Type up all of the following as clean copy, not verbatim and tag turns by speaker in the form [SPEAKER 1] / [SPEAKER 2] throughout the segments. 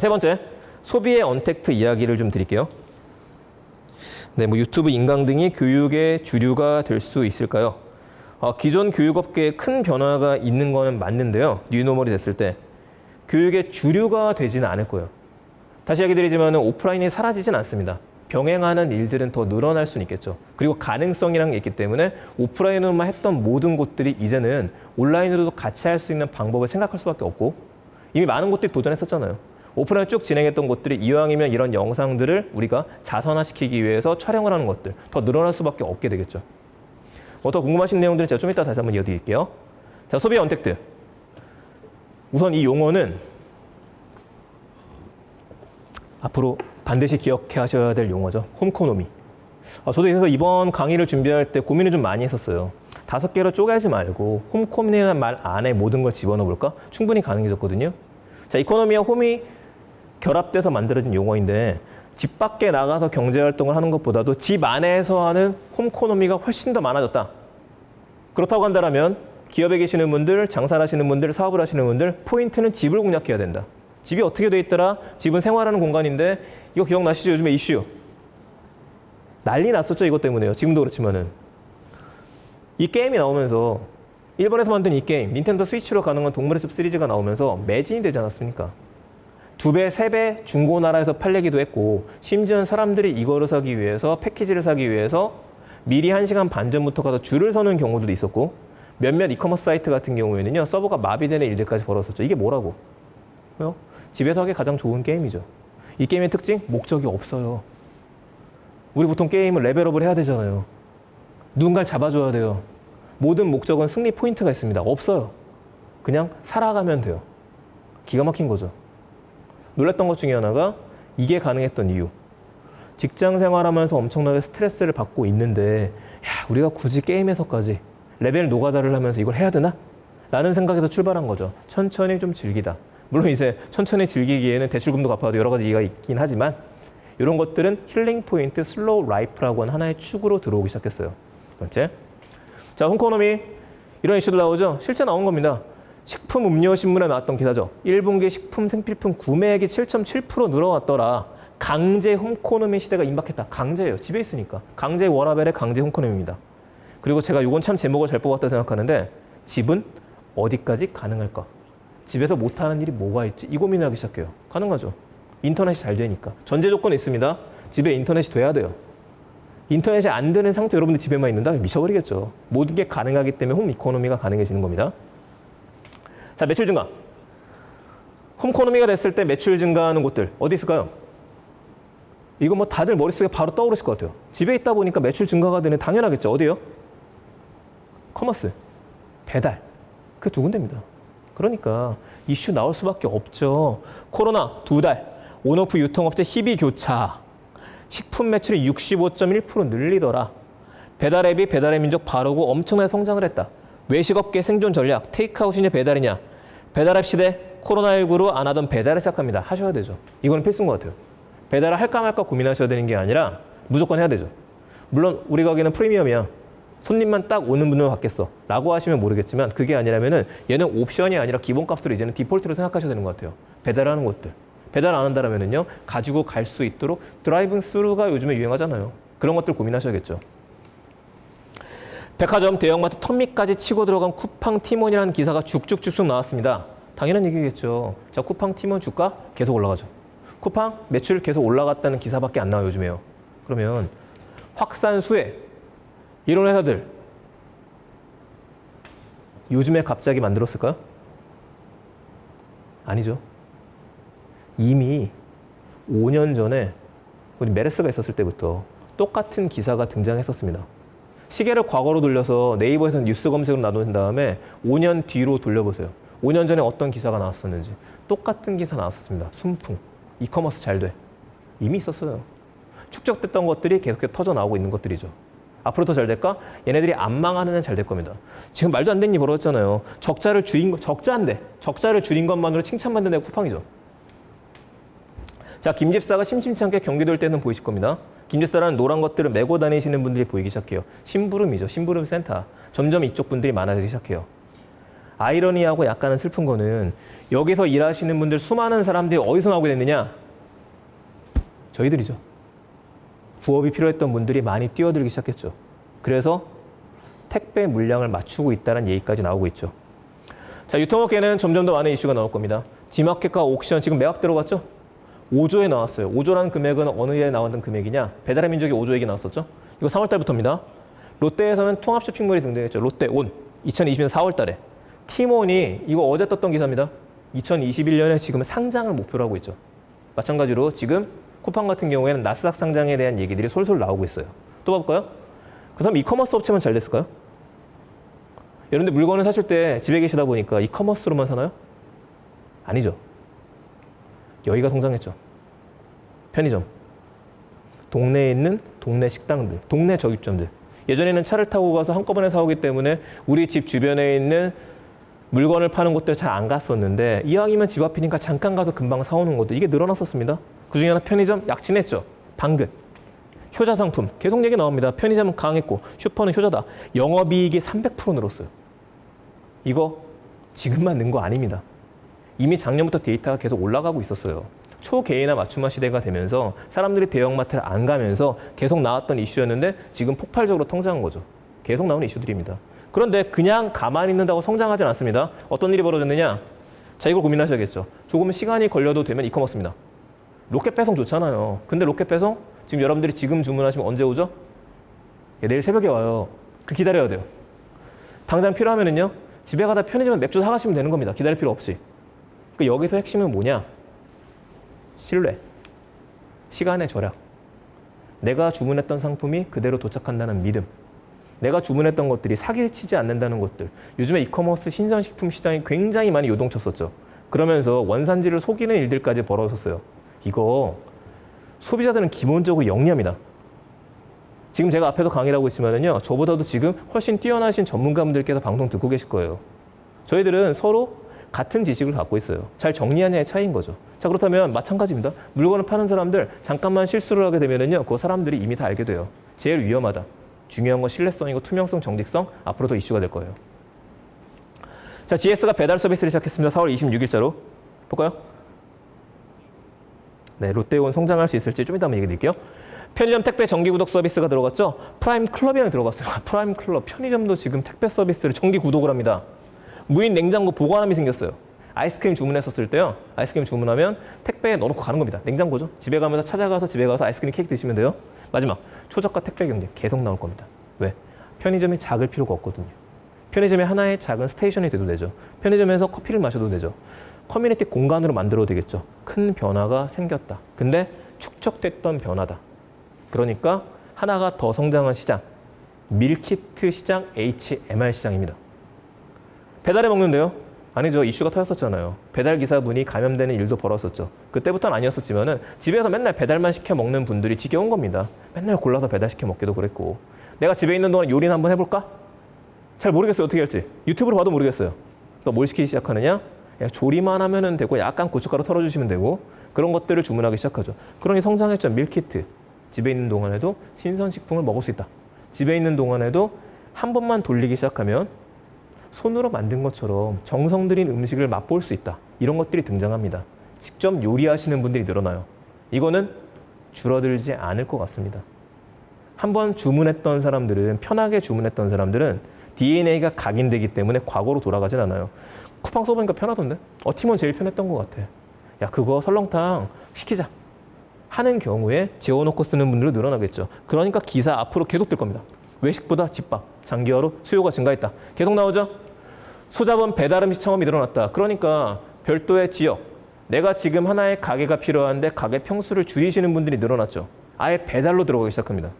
[SPEAKER 1] 세 번째, 소비의 언택트 이야기를 좀 드릴게요. 네, 뭐 유튜브 인강 등이 교육의 주류가 될 수 있을까요? 기존 교육업계에 큰 변화가 있는 거는 맞는데요. 뉴노멀이 됐을 때 교육의 주류가 되지는 않을 거예요. 다시 얘기 드리지만 오프라인이 사라지진 않습니다. 병행하는 일들은 더 늘어날 수는 있겠죠. 그리고 가능성이라는 게 있기 때문에 오프라인으로만 했던 모든 곳들이 이제는 온라인으로도 같이 할 수 있는 방법을 생각할 수밖에 없고 이미 많은 곳들이 도전했었잖아요. 오프라인 쭉 진행했던 곳들이 이왕이면 이런 영상들을 우리가 자선화시키기 위해서 촬영을 하는 것들 더 늘어날 수밖에 없게 되겠죠. 더 궁금하신 내용들은 제가 좀 이따 다시 한번 이어드릴게요. 자, 소비 언택트. 우선 이 용어는 앞으로 반드시 기억해 하셔야 될 용어죠. 홈코노미. 저도 그래서 이번 강의를 준비할 때 고민을 좀 많이 했었어요. 5개로 쪼개지 말고 홈코노미라는 말 안에 모든 걸 집어넣어 볼까? 충분히 가능해졌거든요. 자, 이코노미와 홈이 결합돼서 만들어진 용어인데 집 밖에 나가서 경제활동을 하는 것보다도 집 안에서 하는 홈코노미가 훨씬 더 많아졌다. 그렇다고 한다면 기업에 계시는 분들, 장사를 하시는 분들, 사업을 하시는 분들 포인트는 집을 공략해야 된다. 집이 어떻게 돼 있더라? 집은 생활하는 공간인데 이거 기억나시죠? 요즘에 이슈. 난리 났었죠. 이것 때문에요. 지금도 그렇지만은. 이 게임이 나오면서 일본에서 만든 이 게임, 닌텐도 스위치로 가능한 동물의 숲 시리즈가 나오면서 매진이 되지 않았습니까? 2배, 3배 중고나라에서 팔리기도 했고 심지어는 사람들이 이거를 사기 위해서 패키지를 사기 위해서 미리 1시간 반 전부터 가서 줄을 서는 경우도 있었고 몇몇 이커머스 사이트 같은 경우에는요. 서버가 마비되는 일들까지 벌어졌죠. 이게 뭐라고? 왜요? 집에서 하기 가장 좋은 게임이죠. 이 게임의 특징? 목적이 없어요. 우리 보통 게임을 레벨업을 해야 되잖아요. 누군가를 잡아줘야 돼요. 모든 목적은 승리 포인트가 있습니다. 없어요. 그냥 살아가면 돼요. 기가 막힌 거죠. 놀랐던 것 중에 하나가 이게 가능했던 이유. 직장 생활하면서 엄청나게 스트레스를 받고 있는데 우리가 굳이 게임에서까지 레벨 노가다를 하면서 이걸 해야 되나? 라는 생각에서 출발한 거죠. 천천히 좀 즐기다. 물론 이제 천천히 즐기기에는 대출금도 갚아도 여러 가지 이유가 있긴 하지만 이런 것들은 힐링 포인트, 슬로우 라이프라고 하는 하나의 축으로 들어오기 시작했어요. 두 번째. 자, 홈코노미. 이런 이슈도 나오죠. 실제 나온 겁니다. 식품 음료 신문에 나왔던 기사죠. 1분기 식품 생필품 구매액이 7.7% 늘어났더라. 강제 홈코노미 시대가 임박했다. 강제예요. 집에 있으니까. 강제 워라벨의 강제 홈코노미입니다. 그리고 제가 이건 참 제목을 잘 뽑았다 생각하는데 집은 어디까지 가능할까? 집에서 못하는 일이 뭐가 있지? 이 고민을 하기 시작해요. 가능하죠. 인터넷이 잘 되니까. 전제 조건이 있습니다. 집에 인터넷이 돼야 돼요. 인터넷이 안 되는 상태 여러분들 집에만 있는다? 미쳐버리겠죠. 모든 게 가능하기 때문에 홈 이코노미가 가능해지는 겁니다. 자, 매출 증가. 홈코노미가 됐을 때 매출 증가하는 곳들 어디 있을까요? 이거 뭐 다들 머릿속에 바로 떠오르실 것 같아요. 집에 있다 보니까 매출 증가가 되는 당연하겠죠. 어디요? 커머스, 배달. 그 두 군데입니다. 그러니까 이슈 나올 수밖에 없죠. 코로나 2달, 온오프 유통업체 희비 교차. 식품 매출이 65.1% 늘리더라. 배달앱이 배달의 민족 바르고 엄청나게 성장을 했다. 외식업계 생존 전략, 테이크아웃이냐 배달이냐. 배달앱 시대 코로나19로 안 하던 배달을 시작합니다. 하셔야 되죠. 이거는 필수인 것 같아요. 배달을 할까 말까 고민하셔야 되는 게 아니라 무조건 해야 되죠. 물론 우리 가게는 프리미엄이야. 손님만 딱 오는 분을 받겠어 라고 하시면 모르겠지만 그게 아니라면은 얘는 옵션이 아니라 기본값으로 이제는 디폴트로 생각하셔야 되는 것 같아요. 배달하는 것들. 배달 안 한다면은요 가지고 갈 수 있도록 드라이빙 스루가 요즘에 유행하잖아요. 그런 것들 고민하셔야겠죠. 백화점, 대형마트, 텀미까지 치고 들어간 쿠팡 팀원이라는 기사가 쭉쭉쭉쭉 나왔습니다. 당연한 얘기겠죠. 자, 쿠팡 팀원 주가 계속 올라가죠. 쿠팡 매출 계속 올라갔다는 기사밖에 안 나와요, 요즘에요. 그러면 확산 수혜 이런 회사들 요즘에 갑자기 만들었을까요? 아니죠. 이미 5년 전에 우리 메르스가 있었을 때부터 똑같은 기사가 등장했었습니다. 시계를 과거로 돌려서 네이버에서 뉴스 검색으로 놔둔 다음에 5년 뒤로 돌려보세요. 5년 전에 어떤 기사가 나왔었는지 똑같은 기사 나왔었습니다. 순풍, 이커머스 잘 돼. 이미 있었어요. 축적됐던 것들이 계속해서 터져 나오고 있는 것들이죠. 앞으로 더 잘 될까? 얘네들이 안 망하는 한 잘 될 겁니다. 지금 말도 안 되는 일 벌어졌잖아요. 적자를 줄인 것만으로 칭찬받는 데가 쿠팡이죠. 자, 김집사가 심심치 않게 경기도일 때는 보이실 겁니다. 김집사라는 노란 것들을 메고 다니시는 분들이 보이기 시작해요. 심부름이죠. 심부름 센터. 점점 이쪽 분들이 많아지기 시작해요. 아이러니하고 약간은 슬픈 거는 여기서 일하시는 분들 수많은 사람들이 어디서 나오게 됐느냐? 저희들이죠. 부업이 필요했던 분들이 많이 뛰어들기 시작했죠. 그래서 택배 물량을 맞추고 있다는 얘기까지 나오고 있죠. 자, 유통업계는 점점 더 많은 이슈가 나올 겁니다. G마켓과 옥션 지금 매각 들어갔죠? 5조에 나왔어요. 5조라는 금액은 어느 해에 나왔던 금액이냐? 배달의 민족이 5조 얘기 나왔었죠? 이거 3월 달부터입니다. 롯데에서는 통합 쇼핑몰이 등장했죠. 롯데온 2020년 4월 달에. 티몬이 이거 어제 떴던 기사입니다. 2021년에 지금 상장을 목표로 하고 있죠. 마찬가지로 지금 쿠팡 같은 경우에는 나스닥 상장에 대한 얘기들이 솔솔 나오고 있어요. 또 봐볼까요? 그다음 이커머스 업체만 잘 됐을까요? 여러분들 물건을 사실 때 집에 계시다 보니까 이커머스로만 사나요? 아니죠. 여기가 성장했죠. 편의점. 동네에 있는 동네 식당들, 동네 저입점들. 예전에는 차를 타고 가서 한꺼번에 사오기 때문에 우리 집 주변에 있는 물건을 파는 곳들 잘 안 갔었는데 이왕이면 집 앞이니까 잠깐 가서 금방 사오는 것들. 이게 늘어났었습니다. 그중에 하나 편의점 약진했죠. 방긋. 효자 상품. 계속 얘기 나옵니다. 편의점은 강했고 슈퍼는 효자다. 영업이익이 300% 늘었어요. 이거 지금만 는 거 아닙니다. 이미 작년부터 데이터가 계속 올라가고 있었어요. 초개인화 맞춤화 시대가 되면서 사람들이 대형마트를 안 가면서 계속 나왔던 이슈였는데 지금 폭발적으로 성장한 거죠. 계속 나오는 이슈들입니다. 그런데 그냥 가만히 있는다고 성장하진 않습니다. 어떤 일이 벌어졌느냐? 자, 이걸 고민하셔야겠죠. 조금 시간이 걸려도 되면 이커머스입니다. 로켓 배송 좋잖아요. 근데 로켓 배송 지금 여러분들이 지금 주문하시면 언제 오죠? 예, 내일 새벽에 와요. 그 기다려야 돼요. 당장 필요하면은요. 집에 가다 편의점에 맥주 사가시면 되는 겁니다. 기다릴 필요 없이. 그러니까 여기서 핵심은 뭐냐? 신뢰, 시간의 절약, 내가 주문했던 상품이 그대로 도착한다는 믿음, 내가 주문했던 것들이 사기를 치지 않는다는 것들. 요즘에 이커머스 신선식품 시장이 굉장히 많이 요동쳤었죠. 그러면서 원산지를 속이는 일들까지 벌어졌어요. 이거 소비자들은 기본적으로 영리합니다. 지금 제가 앞에서 강의를 하고 있지만은요, 저보다도 지금 훨씬 뛰어나신 전문가분들께서 방송 듣고 계실 거예요. 저희들은 서로 같은 지식을 갖고 있어요. 잘 정리하냐의 차이인 거죠. 자, 그렇다면 마찬가지입니다. 물건을 파는 사람들 잠깐만 실수를 하게 되면은요, 그 사람들이 이미 다 알게 돼요. 제일 위험하다. 중요한 건 신뢰성이고 투명성, 정직성, 앞으로도 이슈가 될 거예요. 자, GS가 배달 서비스를 시작했습니다. 4월 26일자로. 볼까요? 네, 롯데온 성장할 수 있을지 좀 이따 한번 얘기 드릴게요. 편의점 택배 정기 구독 서비스가 들어갔죠? 프라임 클럽이랑 들어갔어요. 프라임 클럽. 편의점도 지금 택배 서비스를 정기 구독을 합니다. 무인 냉장고 보관함이 생겼어요. 아이스크림 주문했었을 때요. 아이스크림 주문하면 택배에 넣어놓고 가는 겁니다. 냉장고죠. 집에 가면서 찾아가서 집에 가서 아이스크림 케이크 드시면 돼요. 마지막, 초저가 택배 경쟁 계속 나올 겁니다. 왜? 편의점이 작을 필요가 없거든요. 편의점에 하나의 작은 스테이션이 돼도 되죠. 편의점에서 커피를 마셔도 되죠. 커뮤니티 공간으로 만들어도 되겠죠. 큰 변화가 생겼다. 근데 축적됐던 변화다. 그러니까 하나가 더 성장한 시장, 밀키트 시장, HMR 시장입니다. 배달해 먹는데요? 아니죠. 이슈가 터졌었잖아요. 배달 기사분이 감염되는 일도 벌었었죠. 그때부터는 아니었었지만은 집에서 맨날 배달만 시켜 먹는 분들이 지겨운 겁니다. 맨날 골라서 배달시켜 먹기도 그랬고. 내가 집에 있는 동안 요리는 한번 해볼까? 잘 모르겠어요. 어떻게 할지. 유튜브로 봐도 모르겠어요. 그러니까 뭘 시키기 시작하느냐? 그냥 조리만 하면은 되고 약간 고춧가루 털어주시면 되고 그런 것들을 주문하기 시작하죠. 그러니 성장했죠. 밀키트. 집에 있는 동안에도 신선식품을 먹을 수 있다. 집에 있는 동안에도 한 번만 돌리기 시작하면 손으로 만든 것처럼 정성 들인 음식을 맛볼 수 있다. 이런 것들이 등장합니다. 직접 요리하시는 분들이 늘어나요. 이거는 줄어들지 않을 것 같습니다. 한번 주문했던 사람들은, 편하게 주문했던 사람들은 DNA가 각인되기 때문에 과거로 돌아가진 않아요. 쿠팡 써보니까 편하던데? 팀원 제일 편했던 것 같아. 야, 그거 설렁탕 시키자. 하는 경우에 재워놓고 쓰는 분들은 늘어나겠죠. 그러니까 기사 앞으로 계속 뜰 겁니다. 외식보다 집밥, 장기화로 수요가 증가했다. 계속 나오죠? 소자본 배달 음식 창업이 늘어났다. 그러니까 별도의 지역, 내가 지금 하나의 가게가 필요한데 가게 평수를 줄이시는 분들이 늘어났죠. 아예 배달로 들어가기 시작합니다.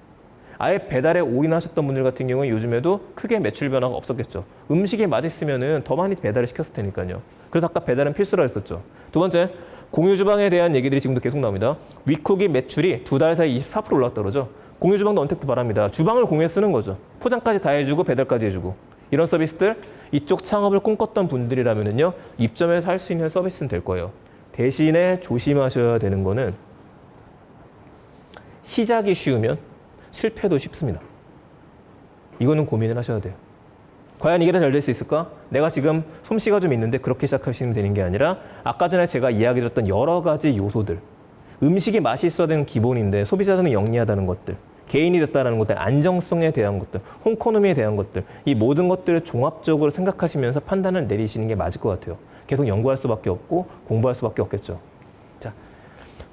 [SPEAKER 1] 아예 배달에 올인하셨던 분들 같은 경우는 요즘에도 크게 매출 변화가 없었겠죠. 음식이 맛있으면은 더 많이 배달을 시켰을 테니까요. 그래서 아까 배달은 필수라 했었죠. 두 번째, 공유 주방에 대한 얘기들이 지금도 계속 나옵니다. 위쿡이 매출이 2달 사이 24% 올랐다 그러죠. 공유 주방도 언택트 바랍니다. 주방을 공유해 쓰는 거죠. 포장까지 다 해주고 배달까지 해주고. 이런 서비스들, 이쪽 창업을 꿈꿨던 분들이라면요, 입점해서 할 수 있는 서비스는 될 거예요. 대신에 조심하셔야 되는 거는 시작이 쉬우면 실패도 쉽습니다. 이거는 고민을 하셔야 돼요. 과연 이게 더 잘 될 수 있을까? 내가 지금 솜씨가 좀 있는데 그렇게 시작하시면 되는 게 아니라 아까 전에 제가 이야기 드렸던 여러 가지 요소들. 음식이 맛이 있어야 되는 기본인데 소비자들은 영리하다는 것들. 개인이 됐다는 것들, 안정성에 대한 것들, 홈코노미에 대한 것들. 이 모든 것들을 종합적으로 생각하시면서 판단을 내리시는 게 맞을 것 같아요. 계속 연구할 수밖에 없고 공부할 수밖에 없겠죠. 자,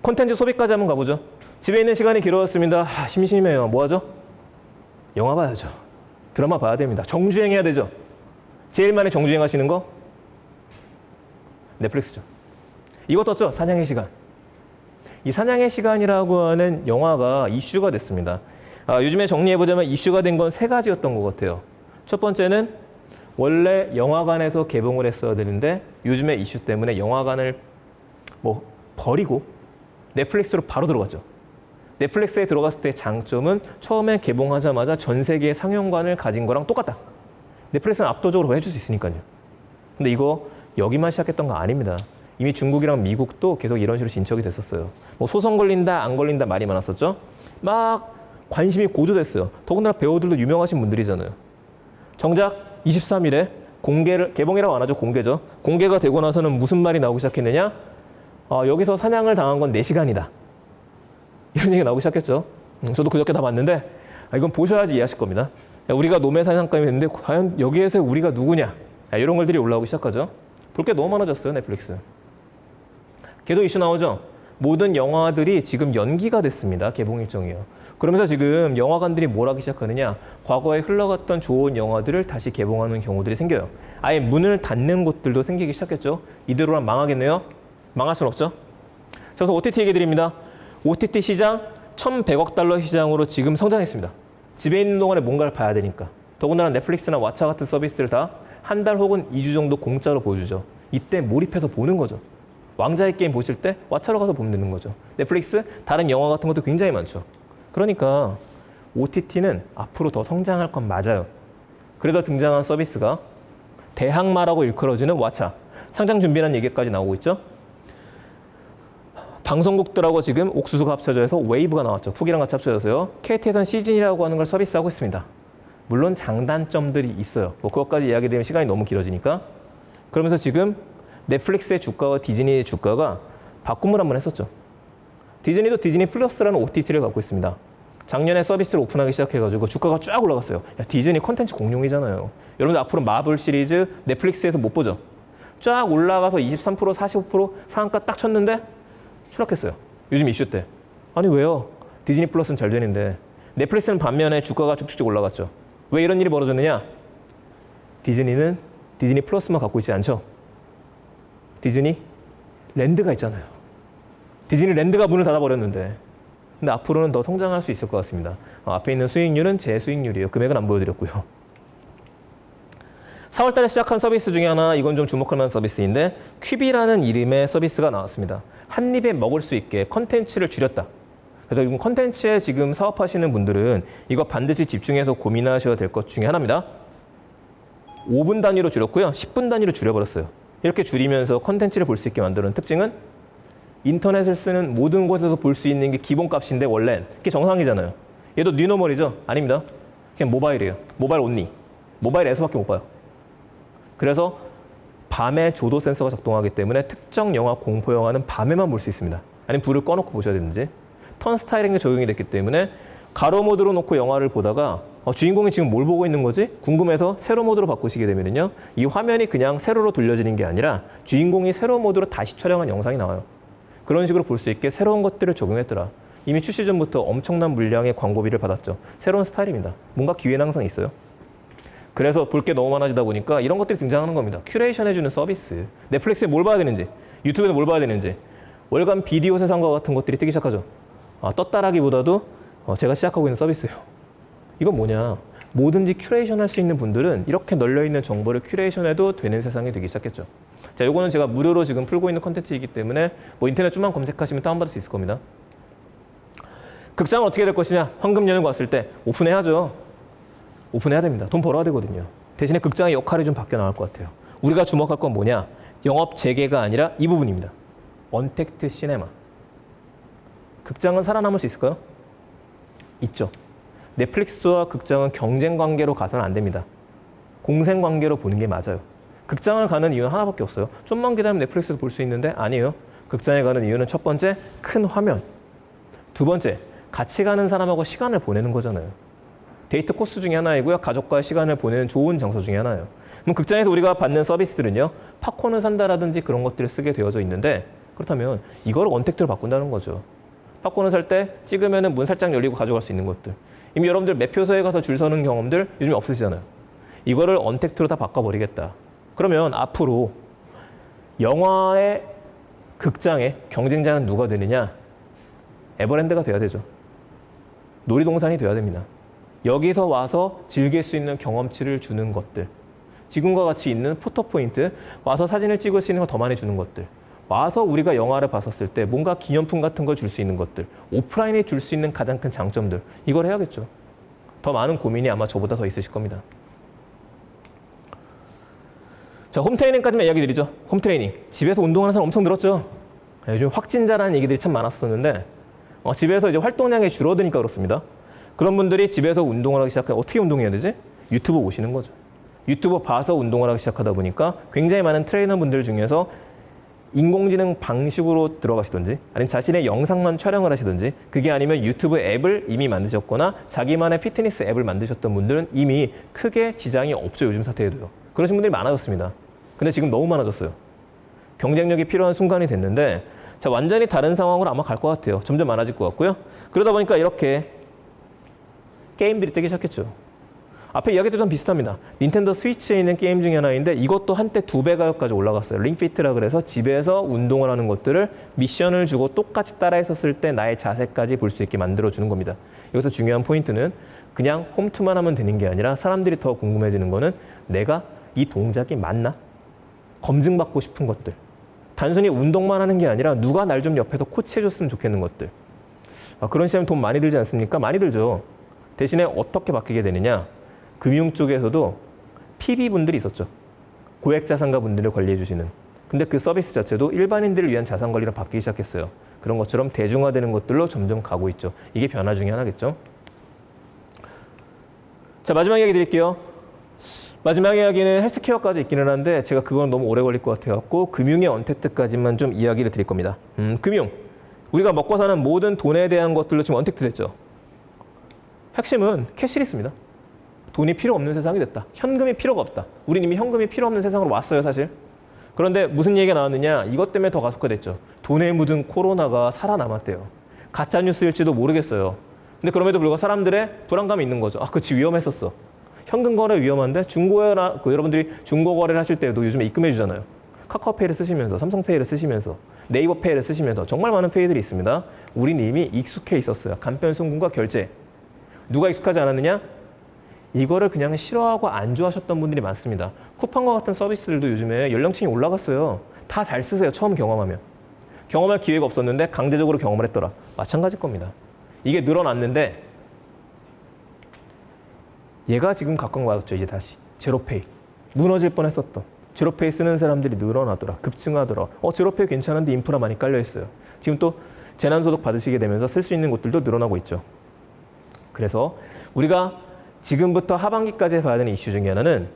[SPEAKER 1] 콘텐츠 소비까지 한번 가보죠. 집에 있는 시간이 길어졌습니다. 심심해요. 뭐 하죠? 영화 봐야죠. 드라마 봐야 됩니다. 정주행해야 되죠. 제일 많이 정주행하시는 거? 넷플릭스죠. 이거 떴죠? 사냥의 시간. 이 사냥의 시간이라고 하는 영화가 이슈가 됐습니다. 요즘에 정리해보자면 이슈가 된 건 세 가지였던 것 같아요. 첫 번째는 원래 영화관에서 개봉을 했어야 되는데 요즘에 이슈 때문에 영화관을 뭐 버리고 넷플릭스로 바로 들어갔죠. 넷플릭스에 들어갔을 때의 장점은 처음에 개봉하자마자 전 세계의 상영관을 가진 거랑 똑같다. 넷플릭스는 압도적으로 해줄 수 있으니까요. 근데 이거 여기만 시작했던 거 아닙니다. 이미 중국이랑 미국도 계속 이런 식으로 진척이 됐었어요. 뭐 소송 걸린다, 안 걸린다 말이 많았었죠. 막 관심이 고조됐어요. 더군다나 배우들도 유명하신 분들이잖아요. 정작 23일에 개봉이라고 안 하죠. 공개죠. 공개가 되고 나서는 무슨 말이 나오기 시작했느냐? 여기서 사냥을 당한 건 4시간이다. 이런 얘기가 나오기 시작했죠. 저도 그저께 다 봤는데 이건 보셔야지 이해하실 겁니다. 우리가 노매 사냥감이 됐는데 과연 여기에서 우리가 누구냐? 이런 것들이 올라오기 시작하죠. 볼 게 너무 많아졌어요. 넷플릭스. 계속 이슈 나오죠. 모든 영화들이 지금 연기가 됐습니다. 개봉 일정이요. 그러면서 지금 영화관들이 뭘 하기 시작하느냐. 과거에 흘러갔던 좋은 영화들을 다시 개봉하는 경우들이 생겨요. 아예 문을 닫는 곳들도 생기기 시작했죠. 이대로는 망하겠네요. 망할 수는 없죠. 그래서 OTT 얘기 드립니다. OTT 시장 1,100억 달러 시장으로 지금 성장했습니다. 집에 있는 동안에 뭔가를 봐야 되니까. 더군다나 넷플릭스나 왓챠 같은 서비스를 다 한 달 혹은 2주 정도 공짜로 보여주죠. 이때 몰입해서 보는 거죠. 왕자의 게임 보실 때 왓챠로 가서 보면 되는 거죠. 넷플릭스, 다른 영화 같은 것도 굉장히 많죠. 그러니까 OTT는 앞으로 더 성장할 건 맞아요. 그래서 등장한 서비스가 대항마라고 일컬어지는 왓챠. 상장 준비라는 얘기까지 나오고 있죠. 방송국들하고 지금 옥수수가 합쳐져 서 웨이브가 나왔죠. 푸기랑 같이 합쳐져서요. KT에선 시즌이라고 하는 걸 서비스하고 있습니다. 물론 장단점들이 있어요. 뭐 그것까지 이야기되면 시간이 너무 길어지니까. 그러면서 지금 넷플릭스의 주가와 디즈니의 주가가 바꿈을 한번 했었죠. 디즈니도 디즈니 플러스라는 OTT를 갖고 있습니다. 작년에 서비스를 오픈하기 시작해가지고 주가가 쫙 올라갔어요. 야, 디즈니 콘텐츠 공룡이잖아요. 여러분들 앞으로 마블 시리즈 넷플릭스에서 못 보죠. 쫙 올라가서 23%, 45% 상한가 딱 쳤는데 추락했어요. 요즘 이슈 때. 아니 왜요? 디즈니 플러스는 잘 되는데. 넷플릭스는 반면에 주가가 쭉쭉 올라갔죠. 왜 이런 일이 벌어졌느냐? 디즈니는 디즈니 플러스만 갖고 있지 않죠. 디즈니 랜드가 있잖아요. 디즈니 랜드가 문을 닫아버렸는데. 근데 앞으로는 더 성장할 수 있을 것 같습니다. 앞에 있는 수익률은 제 수익률이에요. 금액은 안 보여드렸고요. 4월 달에 시작한 서비스 중에 하나, 이건 좀 주목할 만한 서비스인데 퀴비라는 이름의 서비스가 나왔습니다. 한 입에 먹을 수 있게 컨텐츠를 줄였다. 그래서 이건 컨텐츠에 지금 사업하시는 분들은 이거 반드시 집중해서 고민하셔야 될 것 중에 하나입니다. 5분 단위로 줄였고요. 10분 단위로 줄여버렸어요. 이렇게 줄이면서 컨텐츠를 볼 수 있게 만드는 특징은 인터넷을 쓰는 모든 곳에서 볼 수 있는 게 기본값인데 원래는 그게 정상이잖아요. 얘도 뉴노멀이죠? 아닙니다. 그냥 모바일이에요. 모바일 온리. 모바일에서밖에 못 봐요. 그래서 밤에 조도 센서가 작동하기 때문에 특정 영화, 공포 영화는 밤에만 볼 수 있습니다. 아니면 불을 꺼놓고 보셔야 되는지. 턴 스타일링이 적용이 됐기 때문에 가로 모드로 놓고 영화를 보다가 주인공이 지금 뭘 보고 있는 거지? 궁금해서 세로 모드로 바꾸시게 되면요. 이 화면이 그냥 세로로 돌려지는 게 아니라 주인공이 세로 모드로 다시 촬영한 영상이 나와요. 그런 식으로 볼 수 있게 새로운 것들을 적용했더라. 이미 출시 전부터 엄청난 물량의 광고비를 받았죠. 새로운 스타일입니다. 뭔가 기회는 항상 있어요. 그래서 볼 게 너무 많아지다 보니까 이런 것들이 등장하는 겁니다. 큐레이션 해주는 서비스. 넷플릭스에 뭘 봐야 되는지, 유튜브에 뭘 봐야 되는지, 월간 비디오 세상과 같은 것들이 뜨기 시작하죠. 떴다라기보다도 제가 시작하고 있는 서비스예요. 이건 뭐냐. 뭐든지 큐레이션 할 수 있는 분들은 이렇게 널려있는 정보를 큐레이션해도 되는 세상이 되기 시작했죠. 자, 요거는 제가 무료로 지금 풀고 있는 콘텐츠이기 때문에 뭐 인터넷 좀만 검색하시면 다운받을 수 있을 겁니다. 극장은 어떻게 될 것이냐. 황금 연휴가 왔을 때 오픈해야죠. 오픈해야 됩니다. 돈 벌어야 되거든요. 대신에 극장의 역할이 좀 바뀌어 나갈 것 같아요. 우리가 주목할 건 뭐냐. 영업 재개가 아니라 이 부분입니다. 언택트 시네마. 극장은 살아남을 수 있을까요? 있죠. 넷플릭스와 극장은 경쟁 관계로 가서는 안 됩니다. 공생관계로 보는 게 맞아요. 극장을 가는 이유는 하나밖에 없어요. 좀만 기다리면 넷플릭스에서 볼 수 있는데 아니에요. 극장에 가는 이유는 첫 번째, 큰 화면. 두 번째, 같이 가는 사람하고 시간을 보내는 거잖아요. 데이트 코스 중에 하나이고요. 가족과의 시간을 보내는 좋은 장소 중에 하나예요. 그럼 극장에서 우리가 받는 서비스들은요. 팝콘을 산다라든지 그런 것들을 쓰게 되어져 있는데 그렇다면 이걸 언택트로 바꾼다는 거죠. 팝콘을 살 때 찍으면 문 살짝 열리고 가져갈 수 있는 것들. 이미 여러분들 매표소에 가서 줄 서는 경험들 요즘에 없으시잖아요. 이거를 언택트로 다 바꿔버리겠다. 그러면 앞으로 영화의 극장의 경쟁자는 누가 되느냐? 에버랜드가 돼야 되죠. 놀이동산이 돼야 됩니다. 여기서 와서 즐길 수 있는 경험치를 주는 것들. 지금과 같이 있는 포토포인트, 와서 사진을 찍을 수 있는 거 더 많이 주는 것들. 와서 우리가 영화를 봤었을 때 뭔가 기념품 같은 걸 줄 수 있는 것들. 오프라인에 줄 수 있는 가장 큰 장점들. 이걸 해야겠죠. 더 많은 고민이 아마 저보다 더 있으실 겁니다. 자, 홈트레이닝까지만 이야기 드리죠. 홈트레이닝. 집에서 운동하는 사람 엄청 늘었죠. 요즘 확진자라는 얘기들이 참 많았었는데 집에서 이제 활동량이 줄어드니까 그렇습니다. 그런 분들이 집에서 운동을 하기 시작하면 어떻게 운동해야 되지? 유튜브 보시는 거죠. 유튜브 봐서 운동을 하기 시작하다 보니까 굉장히 많은 트레이너분들 중에서 인공지능 방식으로 들어가시든지 아니면 자신의 영상만 촬영을 하시든지 그게 아니면 유튜브 앱을 이미 만드셨거나 자기만의 피트니스 앱을 만드셨던 분들은 이미 크게 지장이 없죠. 요즘 사태에도요. 그러신 분들이 많아졌습니다. 근데 지금 너무 많아졌어요. 경쟁력이 필요한 순간이 됐는데 자, 완전히 다른 상황으로 아마 갈 것 같아요. 점점 많아질 것 같고요. 그러다 보니까 이렇게 게임들이 뜨기 시작했죠. 앞에 이야기했던 비슷합니다. 닌텐도 스위치에 있는 게임 중에 하나인데 이것도 한때 2배 가격까지 올라갔어요. 링피트라 그래서 집에서 운동을 하는 것들을 미션을 주고 똑같이 따라했었을 때 나의 자세까지 볼 수 있게 만들어주는 겁니다. 여기서 중요한 포인트는 그냥 홈트만 하면 되는 게 아니라 사람들이 더 궁금해지는 거는 내가 이 동작이 맞나? 검증받고 싶은 것들. 단순히 운동만 하는 게 아니라 누가 날 좀 옆에서 코치해줬으면 좋겠는 것들. 그런 시험에 돈 많이 들지 않습니까? 많이 들죠. 대신에 어떻게 바뀌게 되느냐? 금융 쪽에서도 PB분들이 있었죠. 고액자산가 분들을 관리해 주시는. 근데 그 서비스 자체도 일반인들을 위한 자산 관리로 바뀌기 시작했어요. 그런 것처럼 대중화되는 것들로 점점 가고 있죠. 이게 변화 중에 하나겠죠. 자, 마지막 이야기 드릴게요. 마지막 이야기는 헬스케어까지 있기는 한데 제가 그건 너무 오래 걸릴 것 같아갖고 금융의 언택트까지만 좀 이야기를 드릴 겁니다. 금융. 우리가 먹고 사는 모든 돈에 대한 것들로 지금 언택트 됐죠. 핵심은 캐시리스입니다. 돈이 필요 없는 세상이 됐다. 현금이 필요가 없다. 우린 이미 현금이 필요 없는 세상으로 왔어요, 사실. 그런데 무슨 얘기가 나왔느냐? 이것 때문에 더 가속화됐죠. 돈에 묻은 코로나가 살아남았대요. 가짜 뉴스일지도 모르겠어요. 근데 그럼에도 불구하고 사람들의 불안감이 있는 거죠. 그치, 위험했었어. 현금 거래 위험한데 여러분들이 중고 거래를 하실 때도 요즘에 입금해 주잖아요. 카카오페이를 쓰시면서, 삼성페이를 쓰시면서, 네이버페이를 쓰시면서 정말 많은 페이들이 있습니다. 우린 이미 익숙해 있었어요. 간편송금과 결제. 누가 익숙하지 않았느냐? 이거를 그냥 싫어하고 안 좋아하셨던 분들이 많습니다. 쿠팡과 같은 서비스들도 요즘에 연령층이 올라갔어요. 다 잘 쓰세요. 처음 경험하면. 경험할 기회가 없었는데 강제적으로 경험을 했더라. 마찬가지일 겁니다. 이게 늘어났는데 얘가 지금 각광받았죠. 이제 다시. 제로페이. 무너질 뻔했었던. 제로페이 쓰는 사람들이 늘어나더라. 급증하더라. 제로페이 괜찮은데 인프라 많이 깔려있어요. 지금 또 재난소득 받으시게 되면서 쓸 수 있는 곳들도 늘어나고 있죠. 그래서 우리가 지금부터 하반기까지 봐야 되는 이슈 중에 하나는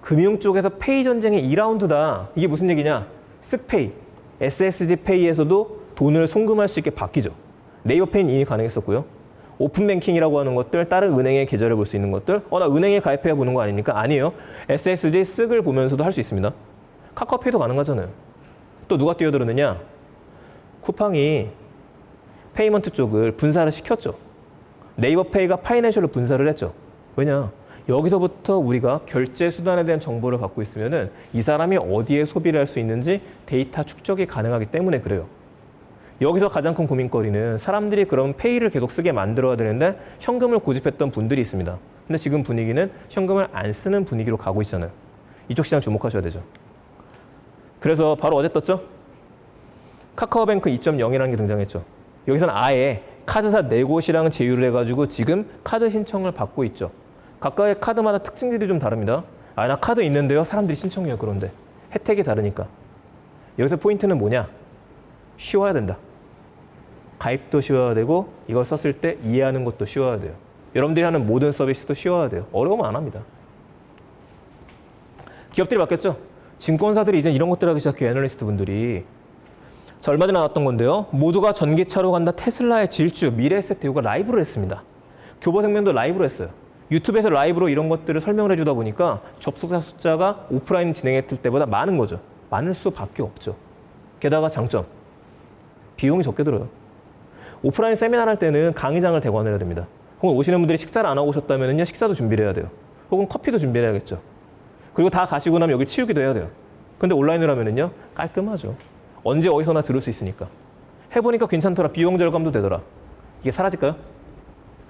[SPEAKER 1] 금융 쪽에서 페이 전쟁의 2라운드다. 이게 무슨 얘기냐? 쓱페이, SSG페이에서도 돈을 송금할 수 있게 바뀌죠. 네이버페이는 이미 가능했었고요. 오픈뱅킹이라고 하는 것들, 다른 은행의 계좌를 볼 수 있는 것들, 나 은행에 가입해 보는 거 아닙니까? 아니에요. SSG 쓱을 보면서도 할 수 있습니다. 카카오페이도 가능하잖아요. 또 누가 뛰어들었느냐? 쿠팡이 페이먼트 쪽을 분사를 시켰죠. 네이버페이가 파이낸셜로 분사를 했죠. 왜냐? 여기서부터 우리가 결제 수단에 대한 정보를 갖고 있으면은 이 사람이 어디에 소비를 할 수 있는지 데이터 축적이 가능하기 때문에 그래요. 여기서 가장 큰 고민거리는 사람들이 그런 페이를 계속 쓰게 만들어야 되는데 현금을 고집했던 분들이 있습니다. 근데 지금 분위기는 현금을 안 쓰는 분위기로 가고 있잖아요. 이쪽 시장 주목하셔야 되죠. 그래서 바로 어제 떴죠? 카카오뱅크 2.0이라는 게 등장했죠. 여기서는 아예 카드사 4곳이랑 제휴를 해가지고 지금 카드 신청을 받고 있죠. 각각의 카드마다 특징들이 좀 다릅니다. 나 카드 있는데요. 사람들이 신청해요. 그런데 혜택이 다르니까. 여기서 포인트는 뭐냐? 쉬워야 된다. 가입도 쉬워야 되고 이걸 썼을 때 이해하는 것도 쉬워야 돼요. 여러분들이 하는 모든 서비스도 쉬워야 돼요. 어려우면 안 합니다. 기업들이 바뀌었죠. 증권사들이 이제 이런 것들 하기 시작해요. 애널리스트 분들이. 자, 얼마 전에 나왔던 건데요. 모두가 전기차로 간다 테슬라의 질주, 미래에셋 대우가 라이브를 했습니다. 교보생명도 라이브로 했어요. 유튜브에서 라이브로 이런 것들을 설명을 해주다 보니까 접속자 숫자가 오프라인 진행했을 때보다 많은 거죠. 많을 수밖에 없죠. 게다가 장점, 비용이 적게 들어요. 오프라인 세미나를 할 때는 강의장을 대관을 해야 됩니다. 혹은 오시는 분들이 식사를 안 하고 오셨다면요, 식사도 준비를 해야 돼요. 혹은 커피도 준비를 해야겠죠. 그리고 다 가시고 나면 여기 치우기도 해야 돼요. 근데 온라인으로 하면은요, 깔끔하죠. 언제 어디서나 들을 수 있으니까. 해보니까 괜찮더라. 비용 절감도 되더라. 이게 사라질까요?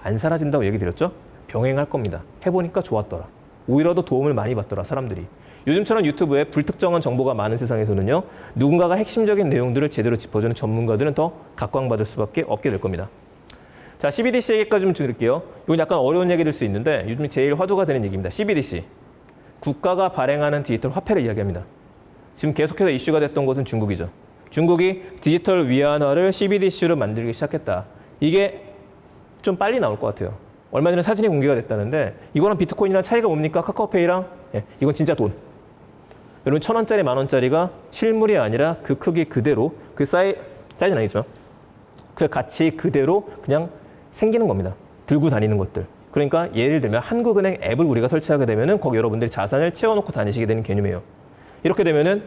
[SPEAKER 1] 안 사라진다고 얘기 드렸죠? 병행할 겁니다. 해보니까 좋았더라. 오히려 더 도움을 많이 받더라, 사람들이. 요즘처럼 유튜브에 불특정한 정보가 많은 세상에서는요, 누군가가 핵심적인 내용들을 제대로 짚어주는 전문가들은 더 각광받을 수밖에 없게 될 겁니다. 자, CBDC 얘기까지 좀 드릴게요. 이건 약간 어려운 얘기일 수 있는데 요즘 제일 화두가 되는 얘기입니다. CBDC. 국가가 발행하는 디지털 화폐를 이야기합니다. 지금 계속해서 이슈가 됐던 곳은 중국이죠. 중국이 디지털 위안화를 CBDC로 만들기 시작했다. 이게 좀 빨리 나올 것 같아요. 얼마 전에 사진이 공개가 됐다는데 이거랑 비트코인이랑 차이가 뭡니까? 카카오페이랑? 이건 진짜 돈. 여러분 1,000원짜리, 10,000원짜리가 실물이 아니라 그 크기 그대로 그 사이즈는 아니죠. 그 가치 그대로 그냥 생기는 겁니다. 들고 다니는 것들. 그러니까 예를 들면 한국은행 앱을 우리가 설치하게 되면은 거기 여러분들이 자산을 채워놓고 다니시게 되는 개념이에요. 이렇게 되면은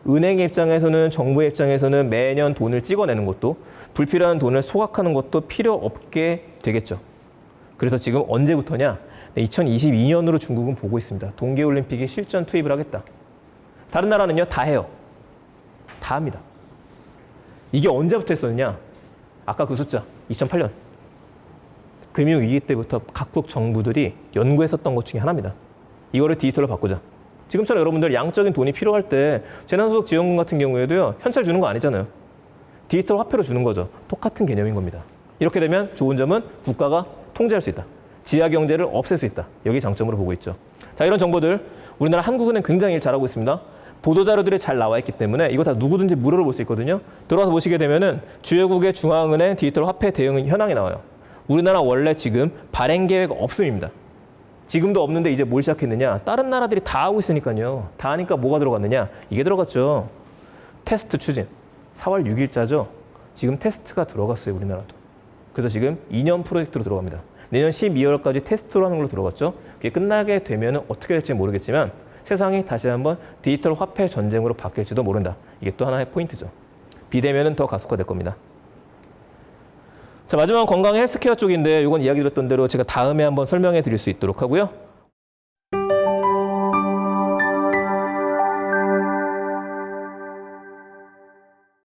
[SPEAKER 1] 은행의 입장에서는 정부의 입장에서는 매년 돈을 찍어내는 것도 불필요한 돈을 소각하는 것도 필요 없게 되겠죠. 그래서 지금 언제부터냐? 2022년으로 중국은 보고 있습니다. 동계올림픽에 실전 투입을 하겠다. 다른 나라는요, 다 해요. 다 합니다. 이게 언제부터 했었느냐? 아까 그 숫자, 2008년. 금융위기 때부터 각국 정부들이 연구했었던 것 중에 하나입니다. 이거를 디지털로 바꾸자. 지금처럼 여러분들 양적인 돈이 필요할 때 재난소득 지원금 같은 경우에도요, 현찰 주는 거 아니잖아요. 디지털 화폐로 주는 거죠. 똑같은 개념인 겁니다. 이렇게 되면 좋은 점은 국가가 통제할 수 있다. 지하 경제를 없앨 수 있다. 여기 장점으로 보고 있죠. 자, 이런 정보들 우리나라 한국은행 굉장히 일 잘하고 있습니다. 보도자료들이 잘 나와 있기 때문에 이거 다 누구든지 무료로 볼 수 있거든요. 들어와서 보시게 되면은 주요국의 중앙은행 디지털 화폐 대응 현황이 나와요. 우리나라 원래 지금 발행 계획 없음입니다. 지금도 없는데 이제 뭘 시작했느냐? 다른 나라들이 다 하고 있으니까요. 다 하니까 뭐가 들어갔느냐? 이게 들어갔죠. 테스트 추진. 4월 6일자죠. 지금 테스트가 들어갔어요, 우리나라도. 그래서 지금 2년 프로젝트로 들어갑니다. 내년 12월까지 테스트로 하는 걸로 들어갔죠. 그게 끝나게 되면 어떻게 될지 모르겠지만 세상이 다시 한번 디지털 화폐 전쟁으로 바뀔지도 모른다. 이게 또 하나의 포인트죠. 비대면은 더 가속화될 겁니다. 자, 마지막은 건강 헬스케어 쪽인데 이건 이야기 드렸던 대로 제가 다음에 한번 설명해 드릴 수 있도록 하고요.